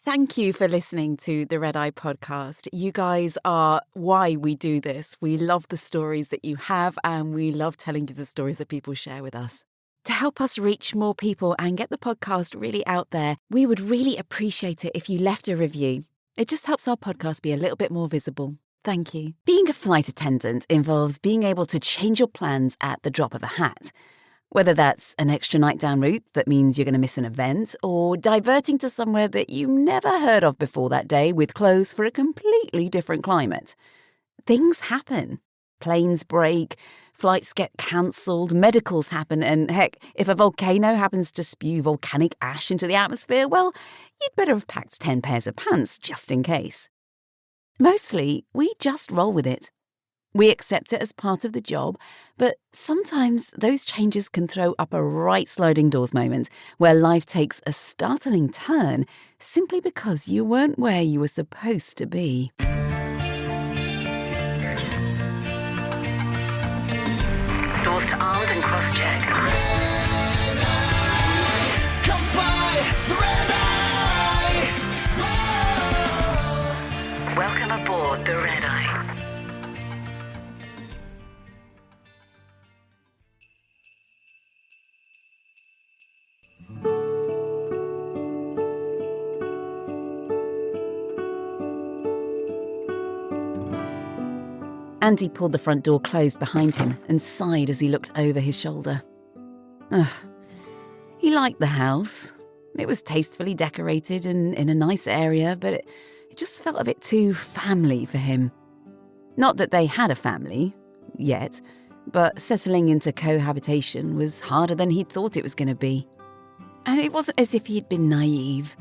Thank you for listening to the Red Eye podcast. You guys are why we do this. We love the stories that you have, and we love telling you the stories that people share with us. To help us reach more people and get the podcast really out there, we would really appreciate it if you left a review. It just helps our podcast be a little bit more visible. Thank you. Being a flight attendant involves being able to change your plans at the drop of a hat. Whether that's an extra night down route that means you're going to miss an event, or diverting to somewhere that you never heard of before that day with clothes for a completely different climate. Things happen. Planes break, flights get cancelled, medicals happen, and heck, if a volcano happens to spew volcanic ash into the atmosphere, well, you'd better have packed 10 pairs of pants just in case. Mostly, we just roll with it. We accept it as part of the job, but sometimes those changes can throw up a right sliding doors moment where life takes a startling turn simply because you weren't where you were supposed to be. Doors to armed and cross-check. Come fly the Red Eye! Welcome aboard the Red Eye. Andy pulled the front door closed behind him and sighed as he looked over his shoulder. He liked the house. It was tastefully decorated and in a nice area, but it just felt a bit too family for him. Not that they had a family, yet, but settling into cohabitation was harder than he'd thought it was going to be. And it wasn't as if he'd been naive.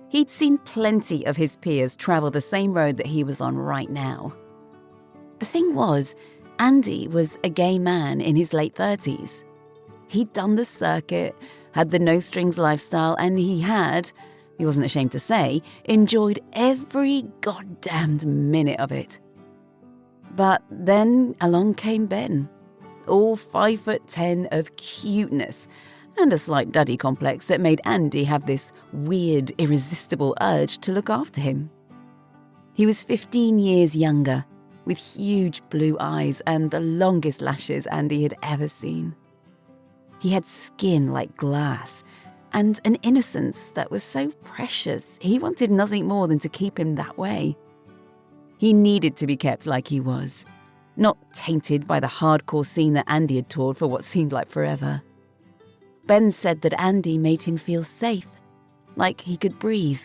He'd seen plenty of his peers travel the same road that he was on right now. The thing was, Andy was a gay man in his late 30s. He'd done the circuit, had the no-strings lifestyle, and he wasn't ashamed to say, enjoyed every goddamned minute of it. But then along came Ben, all 5'10" of cuteness, and a slight duddy complex that made Andy have this weird, irresistible urge to look after him. He was 15 years younger, with huge blue eyes and the longest lashes Andy had ever seen. He had skin like glass and an innocence that was so precious he wanted nothing more than to keep him that way. He needed to be kept like he was, not tainted by the hardcore scene that Andy had toured for what seemed like forever. Ben said that Andy made him feel safe, like he could breathe,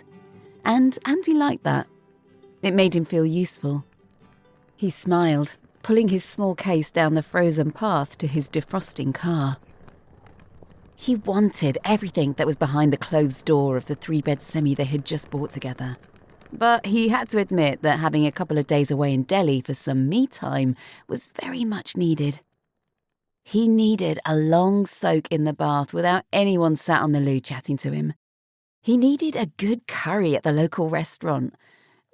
and Andy liked that. It made him feel useful. He smiled, pulling his small case down the frozen path to his defrosting car. He wanted everything that was behind the closed door of the 3-bed semi they had just bought together. But he had to admit that having a couple of days away in Delhi for some me time was very much needed. He needed a long soak in the bath without anyone sat on the loo chatting to him. He needed a good curry at the local restaurant,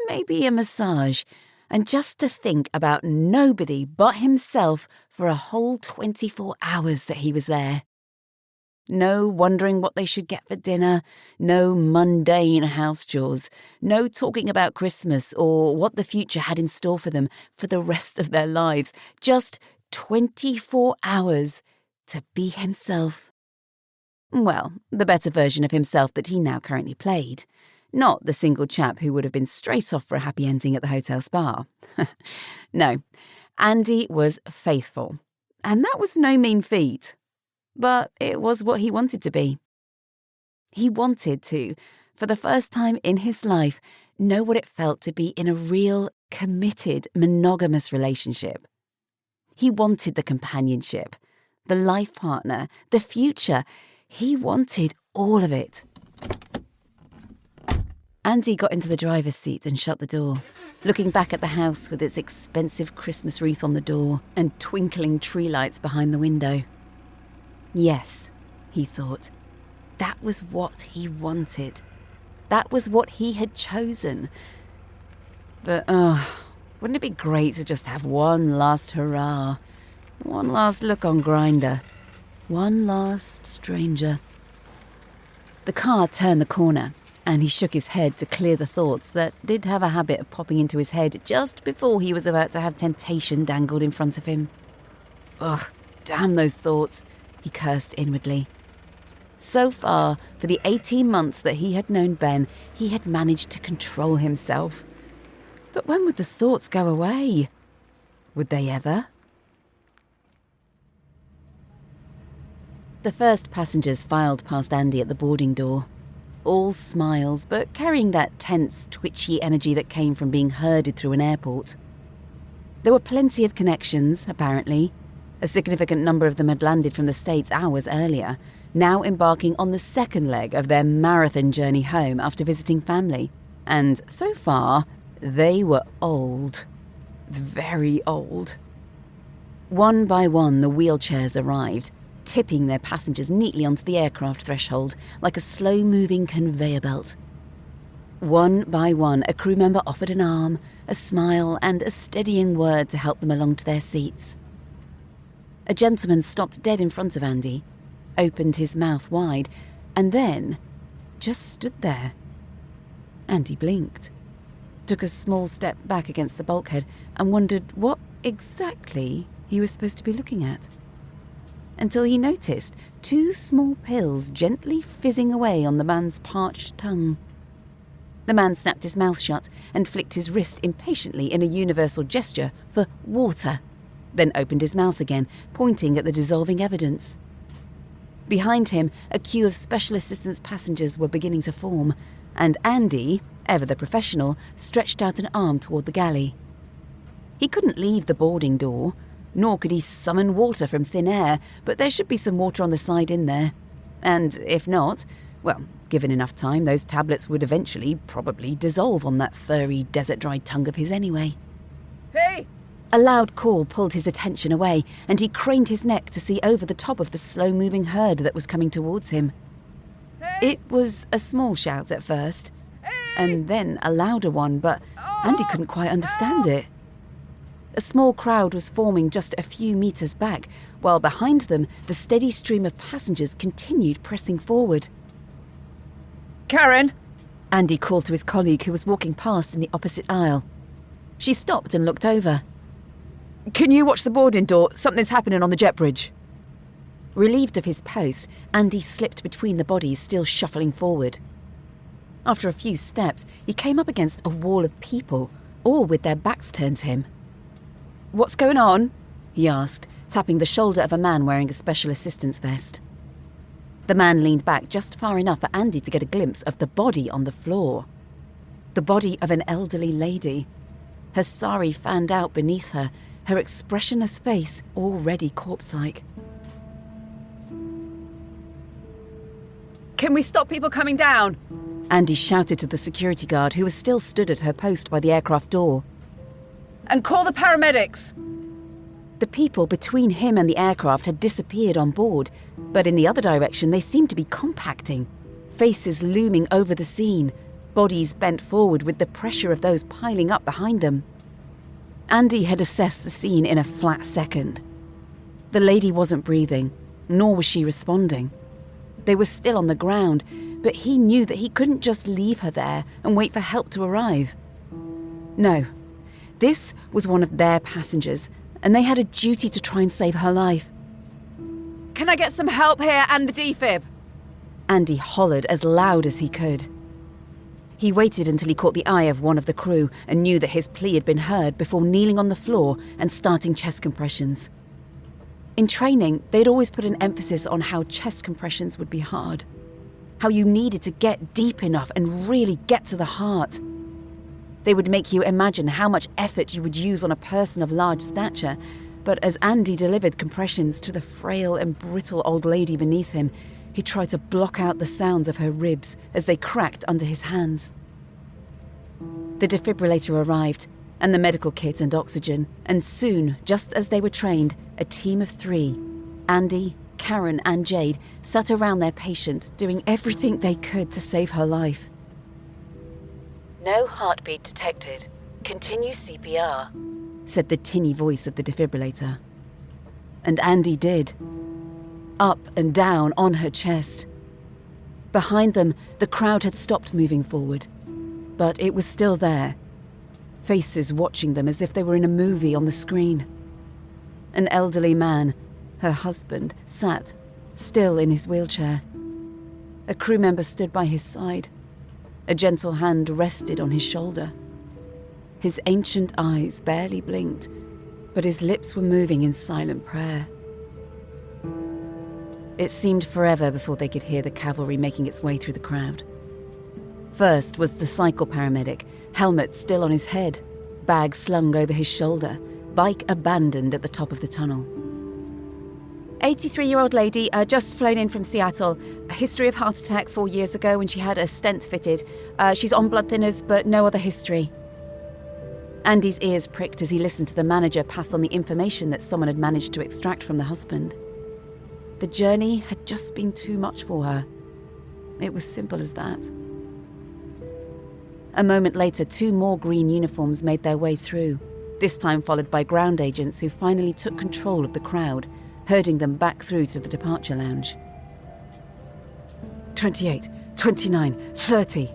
maybe a massage, and just to think about nobody but himself for a whole 24 hours that he was there. No wondering what they should get for dinner, no mundane house chores, no talking about Christmas or what the future had in store for them for the rest of their lives. Just 24 hours to be himself. Well, the better version of himself that he now currently played. Not the single chap who would have been straight off for a happy ending at the hotel spa. No, Andy was faithful. And that was no mean feat. But it was what he wanted to be. He wanted to, for the first time in his life, know what it felt to be in a real, committed, monogamous relationship. He wanted the companionship, the life partner, the future. He wanted all of it. Andy got into the driver's seat and shut the door, looking back at the house with its expensive Christmas wreath on the door and twinkling tree lights behind the window. Yes, he thought, that was what he wanted. That was what he had chosen. But, wouldn't it be great to just have one last hurrah? One last look on Grindr. One last stranger. The car turned the corner, and he shook his head to clear the thoughts that did have a habit of popping into his head just before he was about to have temptation dangled in front of him. Ugh, damn those thoughts, he cursed inwardly. So far, for the 18 months that he had known Ben, he had managed to control himself. But when would the thoughts go away? Would they ever? The first passengers filed past Andy at the boarding door. All smiles, but carrying that tense, twitchy energy that came from being herded through an airport. There were plenty of connections, apparently. A significant number of them had landed from the States hours earlier, now embarking on the second leg of their marathon journey home after visiting family. And so far, they were old. Very old. One by one, the wheelchairs arrived, tipping their passengers neatly onto the aircraft threshold like a slow-moving conveyor belt. One by one, a crew member offered an arm, a smile, and a steadying word to help them along to their seats. A gentleman stopped dead in front of Andy, opened his mouth wide, and then just stood there. Andy blinked, took a small step back against the bulkhead, and wondered what exactly he was supposed to be looking at. Until he noticed 2 small pills gently fizzing away on the man's parched tongue. The man snapped his mouth shut and flicked his wrist impatiently in a universal gesture for water, then opened his mouth again, pointing at the dissolving evidence. Behind him, a queue of special assistance passengers were beginning to form, and Andy, ever the professional, stretched out an arm toward the galley. He couldn't leave the boarding door, nor could he summon water from thin air, but there should be some water on the side in there. And if not, well, given enough time, those tablets would eventually probably dissolve on that furry, desert-dried tongue of his anyway. Hey! A loud call pulled his attention away, and he craned his neck to see over the top of the slow-moving herd that was coming towards him. Hey! It was a small shout at first, and then a louder one, but Andy couldn't quite understand it. A small crowd was forming just a few meters back, while behind them, the steady stream of passengers continued pressing forward. Karen! Andy called to his colleague who was walking past in the opposite aisle. She stopped and looked over. Can you watch the boarding door? Something's happening on the jet bridge. Relieved of his post, Andy slipped between the bodies still shuffling forward. After a few steps, he came up against a wall of people, all with their backs turned to him. What's going on? He asked, tapping the shoulder of a man wearing a special assistance vest. The man leaned back just far enough for Andy to get a glimpse of the body on the floor. The body of an elderly lady. Her sari fanned out beneath her, her expressionless face already corpse-like. Can we stop people coming down? Andy shouted to the security guard who was still stood at her post by the aircraft door. And call the paramedics! The people between him and the aircraft had disappeared on board, but in the other direction they seemed to be compacting, faces looming over the scene, bodies bent forward with the pressure of those piling up behind them. Andy had assessed the scene in a flat second. The lady wasn't breathing, nor was she responding. They were still on the ground, but he knew that he couldn't just leave her there and wait for help to arrive. No, this was one of their passengers, and they had a duty to try and save her life. Can I get some help here and the defib? Andy hollered as loud as he could. He waited until he caught the eye of one of the crew and knew that his plea had been heard before kneeling on the floor and starting chest compressions. In training, they'd always put an emphasis on how chest compressions would be hard, how you needed to get deep enough and really get to the heart. They would make you imagine how much effort you would use on a person of large stature, but as Andy delivered compressions to the frail and brittle old lady beneath him, he tried to block out the sounds of her ribs as they cracked under his hands. The defibrillator arrived, and the medical kit and oxygen, and soon, just as they were trained, a team of 3, Andy, Karen and Jade, sat around their patient, doing everything they could to save her life. "No heartbeat detected. Continue CPR," said the tinny voice of the defibrillator. And Andy did. Up and down on her chest. Behind them, the crowd had stopped moving forward, but it was still there. Faces watching them as if they were in a movie on the screen. An elderly man, her husband, sat, still in his wheelchair. A crew member stood by his side. A gentle hand rested on his shoulder. His ancient eyes barely blinked, but his lips were moving in silent prayer. It seemed forever before they could hear the cavalry making its way through the crowd. First was the cycle paramedic, helmet still on his head, bag slung over his shoulder, bike abandoned at the top of the tunnel. 83-year-old lady, just flown in from Seattle. A history of heart attack 4 years ago when she had a stent fitted. She's on blood thinners, but no other history. Andy's ears pricked as he listened to the manager pass on the information that someone had managed to extract from the husband. The journey had just been too much for her. It was simple as that. A moment later, 2 more green uniforms made their way through, this time followed by ground agents who finally took control of the crowd, herding them back through to the departure lounge. 28, 29, 30.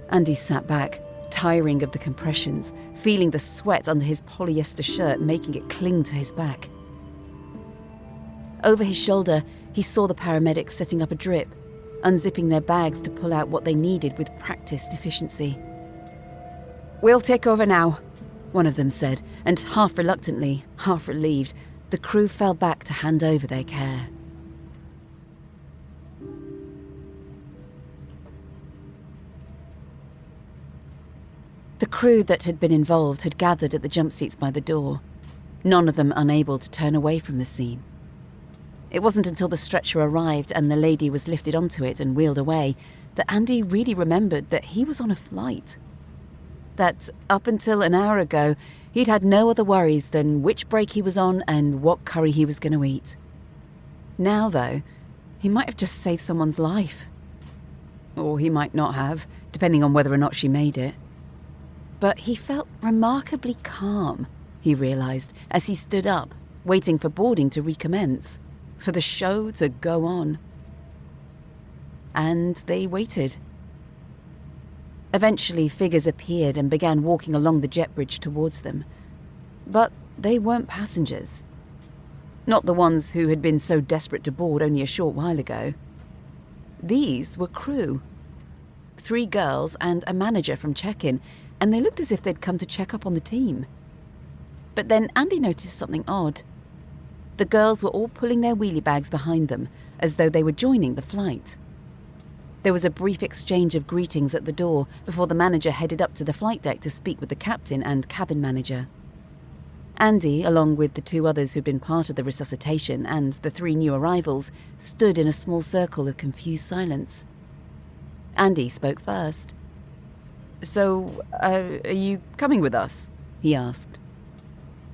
Andy sat back, tiring of the compressions, feeling the sweat under his polyester shirt making it cling to his back. Over his shoulder, he saw the paramedics setting up a drip, unzipping their bags to pull out what they needed with practiced efficiency. We'll take over now, one of them said, and half reluctantly, half relieved, the crew fell back to hand over their care. The crew that had been involved had gathered at the jump seats by the door, none of them unable to turn away from the scene. It wasn't until the stretcher arrived and the lady was lifted onto it and wheeled away that Andy really remembered that he was on a flight. That up until an hour ago, he'd had no other worries than which break he was on and what curry he was going to eat. Now, though, he might have just saved someone's life. Or he might not have, depending on whether or not she made it. But he felt remarkably calm, he realised, as he stood up, waiting for boarding to recommence, for the show to go on. And they waited. Eventually, figures appeared and began walking along the jet bridge towards them. But they weren't passengers. Not the ones who had been so desperate to board only a short while ago. These were crew. 3 girls and a manager from check-in, and they looked as if they'd come to check up on the team. But then Andy noticed something odd. The girls were all pulling their wheelie bags behind them, as though they were joining the flight. There was a brief exchange of greetings at the door before the manager headed up to the flight deck to speak with the captain and cabin manager. Andy, along with the 2 others who'd been part of the resuscitation and the 3 new arrivals, stood in a small circle of confused silence. Andy spoke first. So, are you coming with us? He asked.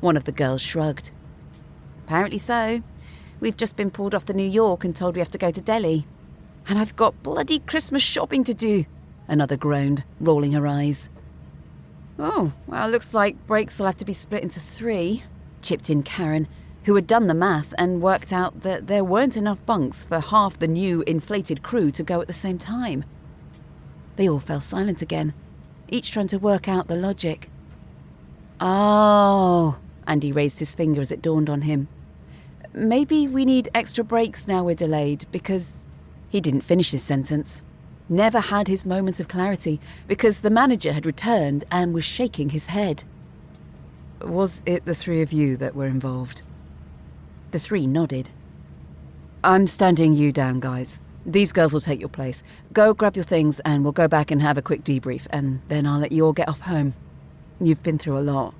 One of the girls shrugged. Apparently so. We've just been pulled off the New York and told we have to go to Delhi. And I've got bloody Christmas shopping to do, another groaned, rolling her eyes. Oh, well, looks like breaks will have to be split into 3, chipped in Karen, who had done the math and worked out that there weren't enough bunks for half the new inflated crew to go at the same time. They all fell silent again, each trying to work out the logic. Oh, Andy raised his finger as it dawned on him. Maybe we need extra breaks now we're delayed because... He didn't finish his sentence. Never had his moment of clarity because the manager had returned and was shaking his head. Was it the 3 of you that were involved? The 3 nodded. I'm standing you down, guys. These girls will take your place. Go grab your things and we'll go back and have a quick debrief, and then I'll let you all get off home. You've been through a lot.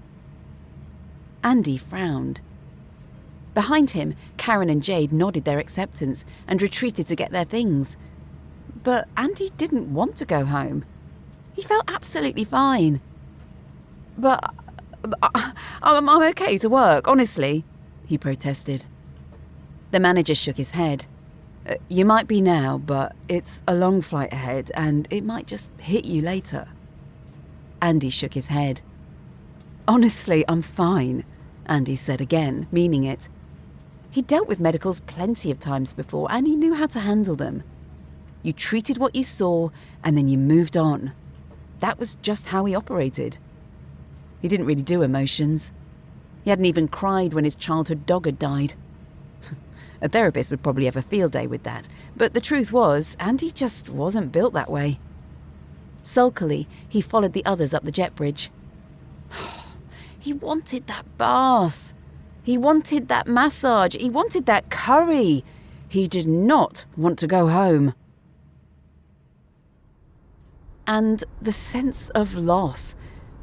Andy frowned. Behind him, Karen and Jade nodded their acceptance and retreated to get their things. But Andy didn't want to go home. He felt absolutely fine. But I'm okay to work, honestly, he protested. The manager shook his head. You might be now, but it's a long flight ahead and it might just hit you later. Andy shook his head. Honestly, I'm fine, Andy said again, meaning it. He'd dealt with medicals plenty of times before and he knew how to handle them. You treated what you saw, and then you moved on. That was just how he operated. He didn't really do emotions. He hadn't even cried when his childhood dog had died. A therapist would probably have a field day with that, but the truth was, Andy just wasn't built that way. Sulkily, he followed the others up the jet bridge. He wanted that bath. He wanted that massage. He wanted that curry. He did not want to go home. And the sense of loss,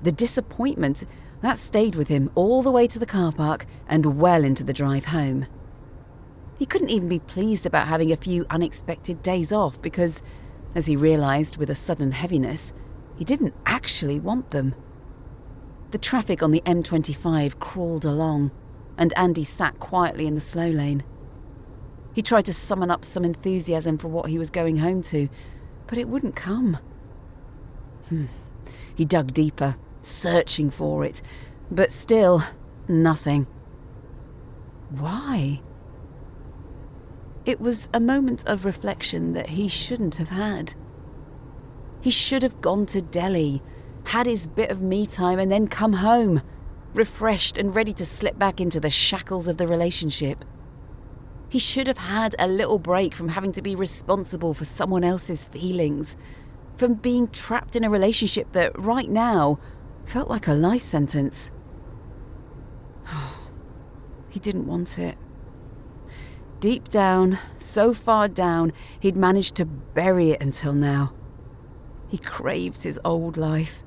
the disappointment, that stayed with him all the way to the car park and well into the drive home. He couldn't even be pleased about having a few unexpected days off because, as he realised with a sudden heaviness, he didn't actually want them. The traffic on the M25 crawled along, and Andy sat quietly in the slow lane. He tried to summon up some enthusiasm for what he was going home to, but it wouldn't come. He dug deeper, searching for it, but still nothing. Why? It was a moment of reflection that he shouldn't have had. He should have gone to Delhi, had his bit of me time, and then come home, refreshed and ready to slip back into the shackles of the relationship. He should have had a little break from having to be responsible for someone else's feelings, from being trapped in a relationship that, right now, felt like a life sentence. He didn't want it. Deep down, so far down, he'd managed to bury it until now. He craved his old life.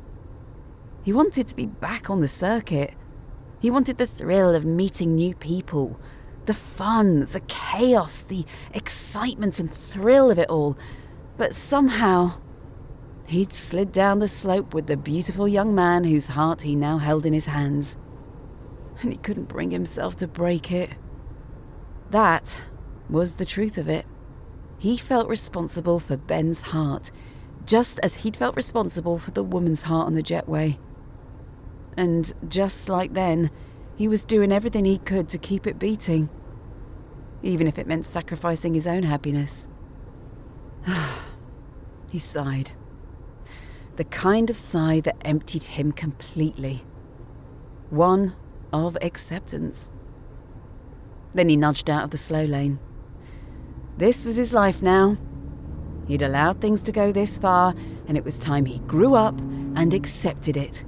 He wanted to be back on the circuit. He wanted the thrill of meeting new people, the fun, the chaos, the excitement and thrill of it all. But somehow, he'd slid down the slope with the beautiful young man whose heart he now held in his hands. And he couldn't bring himself to break it. That was the truth of it. He felt responsible for Ben's heart, just as he'd felt responsible for the woman's heart on the jetway. And just like then, he was doing everything he could to keep it beating, even if it meant sacrificing his own happiness. He sighed. The kind of sigh that emptied him completely. One of acceptance. Then he nudged out of the slow lane. This was his life now. He'd allowed things to go this far, and it was time he grew up and accepted it.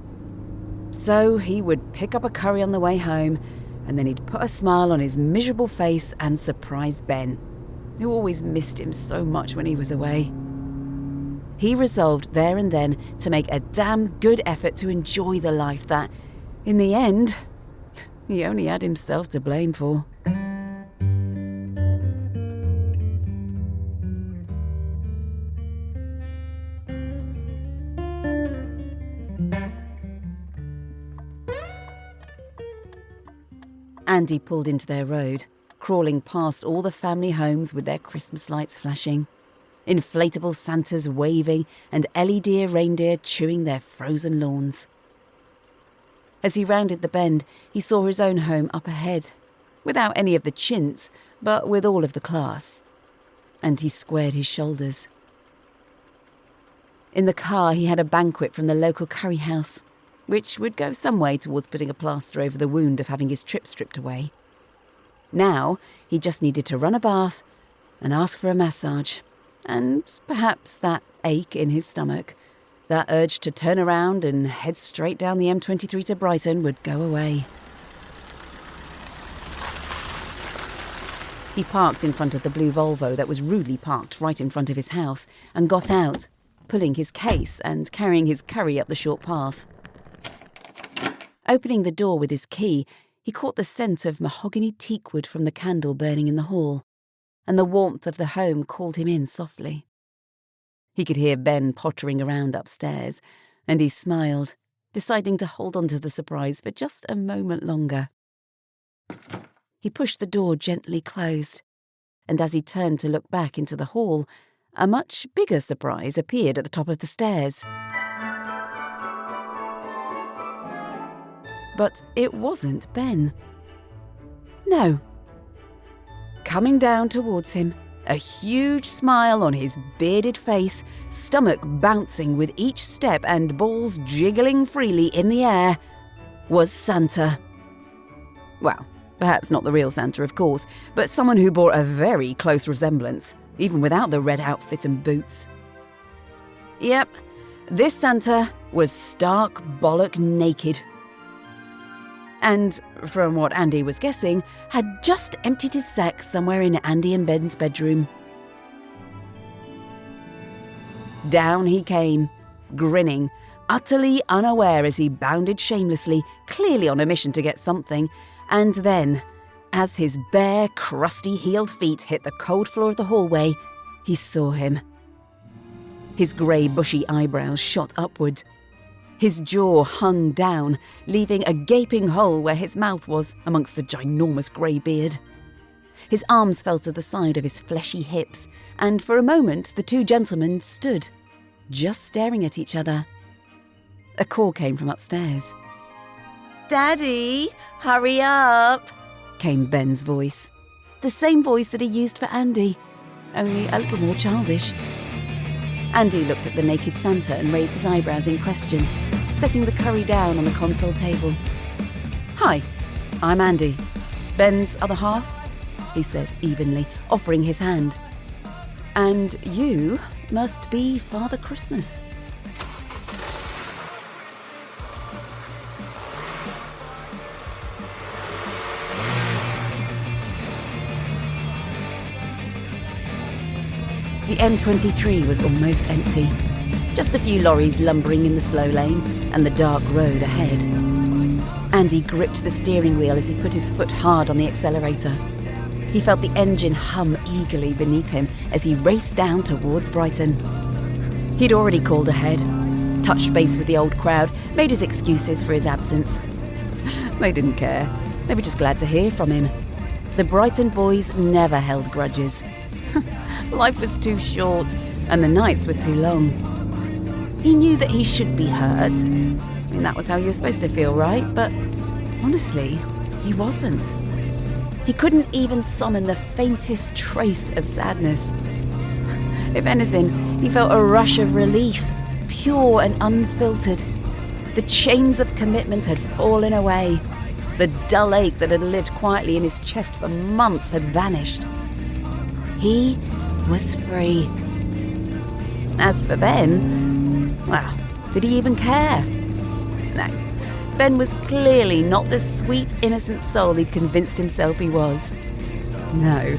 So he would pick up a curry on the way home, and then he'd put a smile on his miserable face and surprise Ben, who always missed him so much when he was away. He resolved there and then to make a damn good effort to enjoy the life that, in the end, he only had himself to blame for. Andy pulled into their road, crawling past all the family homes with their Christmas lights flashing, inflatable Santas waving, and LED reindeer chewing their frozen lawns. As he rounded the bend, he saw his own home up ahead, without any of the chintz, but with all of the class. And he squared his shoulders. In the car, he had a banquet from the local curry house, which would go some way towards putting a plaster over the wound of having his trip stripped away. Now, he just needed to run a bath and ask for a massage, and perhaps that ache in his stomach, that urge to turn around and head straight down the M23 to Brighton would go away. He parked in front of the blue Volvo that was rudely parked right in front of his house and got out, pulling his case and carrying his curry up the short path. Opening the door with his key, he caught the scent of mahogany teakwood from the candle burning in the hall, and the warmth of the home called him in softly. He could hear Ben pottering around upstairs, and he smiled, deciding to hold on to the surprise for just a moment longer. He pushed the door gently closed, and as he turned to look back into the hall, a much bigger surprise appeared at the top of the stairs. But it wasn't Ben. No. Coming down towards him, a huge smile on his bearded face, stomach bouncing with each step and balls jiggling freely in the air, was Santa. Well, perhaps not the real Santa, of course, but someone who bore a very close resemblance, even without the red outfit and boots. Yep, this Santa was stark bollock naked. And, from what Andy was guessing, had just emptied his sack somewhere in Andy and Ben's bedroom. Down he came, grinning, utterly unaware as he bounded shamelessly, clearly on a mission to get something, and then, as his bare, crusty-heeled feet hit the cold floor of the hallway, he saw him. His grey, bushy eyebrows shot upward. His jaw hung down, leaving a gaping hole where his mouth was amongst the ginormous grey beard. His arms fell to the side of his fleshy hips, and for a moment the two gentlemen stood, just staring at each other. A call came from upstairs. "Daddy, hurry up," came Ben's voice. The same voice that he used for Andy, only a little more childish. Andy looked at the naked Santa and raised his eyebrows in question, setting the curry down on the console table. "Hi, I'm Andy. Ben's other half," he said evenly, offering his hand. "And you must be Father Christmas." The M23 was almost empty. Just a few lorries lumbering in the slow lane and the dark road ahead. Andy gripped the steering wheel as he put his foot hard on the accelerator. He felt the engine hum eagerly beneath him as he raced down towards Brighton. He'd already called ahead, touched base with the old crowd, made his excuses for his absence. They didn't care. They were just glad to hear from him. The Brighton boys never held grudges. Life was too short, and the nights were too long. He knew that he should be hurt. I mean, that was how you were supposed to feel, right? But honestly, he wasn't. He couldn't even summon the faintest trace of sadness. If anything, he felt a rush of relief, pure and unfiltered. The chains of commitment had fallen away. The dull ache that had lived quietly in his chest for months had vanished. He was free. As for Ben, well, did he even care? No, Ben was clearly not the sweet, innocent soul he'd convinced himself he was. No,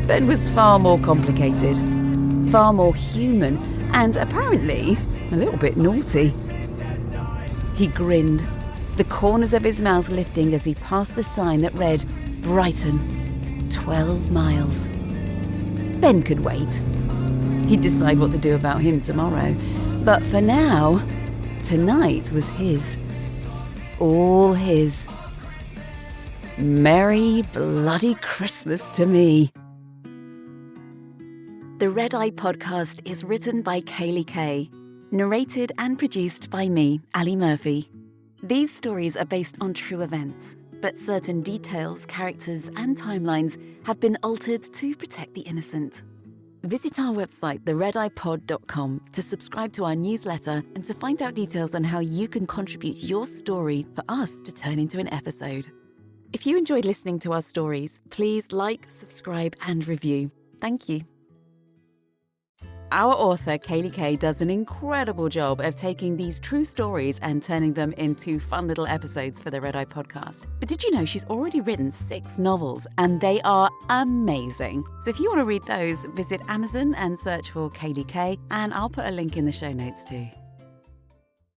Ben was far more complicated, far more human, and apparently a little bit naughty. He grinned, the corners of his mouth lifting as he passed the sign that read, "Brighton, 12 miles." Ben could wait. He'd decide what to do about him tomorrow. But for now, tonight was his. All his. Merry bloody Christmas to me. The Red Eye Podcast is written by Kaylee Kay, narrated and produced by me, Ali Murphy. These stories are based on true events, but certain details, characters, and timelines have been altered to protect the innocent. Visit our website, theredeyepod.com, to subscribe to our newsletter and to find out details on how you can contribute your story for us to turn into an episode. If you enjoyed listening to our stories, please like, subscribe, and review. Thank you. Our author, Kaylee Kay, does an incredible job of taking these true stories and turning them into fun little episodes for the Red Eye Podcast. But did you know she's already written 6 novels, and they are amazing? So if you want to read those, visit Amazon and search for Kaylee Kay, and I'll put a link in the show notes too.